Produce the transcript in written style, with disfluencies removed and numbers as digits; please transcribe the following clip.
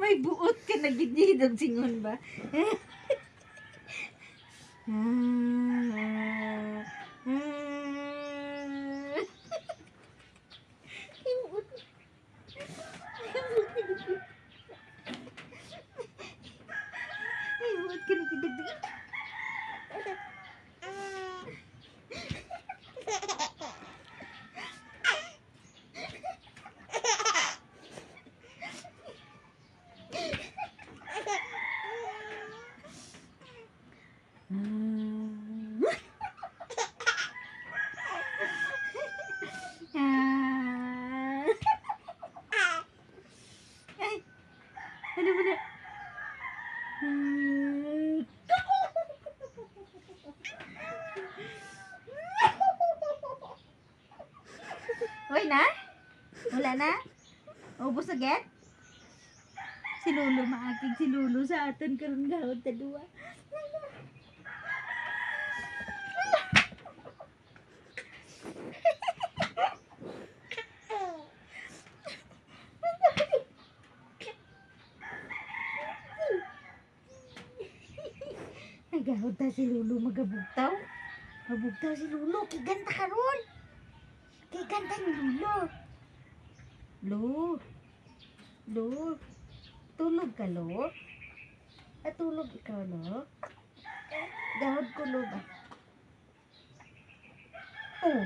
May buot ka na gididog singon ba? May buot ka na gididog. Ay, ano mo na? Uy na? Wala na? Ubus agad? Si Lolo maakig si Lolo sa aton karon gahod ta duwa. Nagahod ta si Lolo magabugtaw. Mabugtaw si Lolo kay ganta karon. Kay ganta ni Lolo. Lo. Lo. Tulog ka, Lo? Tulog ikaw, Lo? Gahod ko, Lo ba? Oh.